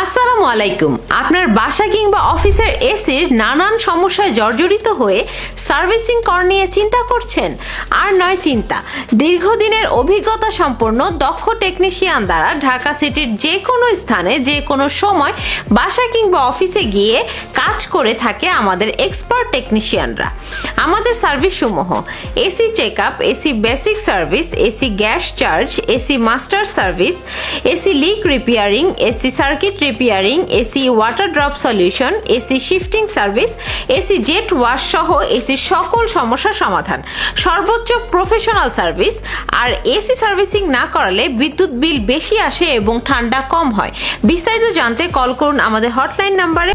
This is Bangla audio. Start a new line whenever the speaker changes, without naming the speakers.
আসসালামু আলাইকুম। আপনার বাসা কিংবা অফিসের এসির নানান সমস্যায় জর্জরিত হয়ে সার্ভিসিং কর নিয়ে চিন্তা করছেন? আর নয় চিন্তা, দীর্ঘদিনের অভিজ্ঞতা সম্পন্ন দক্ষ টেকনিশিয়ান দ্বারা ঢাকা সিটির যে কোনো স্থানে যে কোনো সময় বাসা কিংবা অফিসে গিয়ে কাজ করে থাকে আমাদের এক্সপার্ট টেকনিশিয়ানরা। আমাদের সার্ভিস সমূহ: AC check up, AC basic service, AC gas charge, AC master service, AC leak repairing, AC circuit repairing, AC water drop solution, AC shifting service, AC jet wash সহ এসি সকল সমস্যার সমাধান, সর্বোচ্চ প্রফেশনাল সার্ভিস। আর এসি সার্ভিসিং না করালে বিদ্যুৎ বিল বেশি আসে এবং ঠান্ডা কম হয়। বিস্তারিত জানতে কল করুন আমাদের হটলাইন নাম্বারে।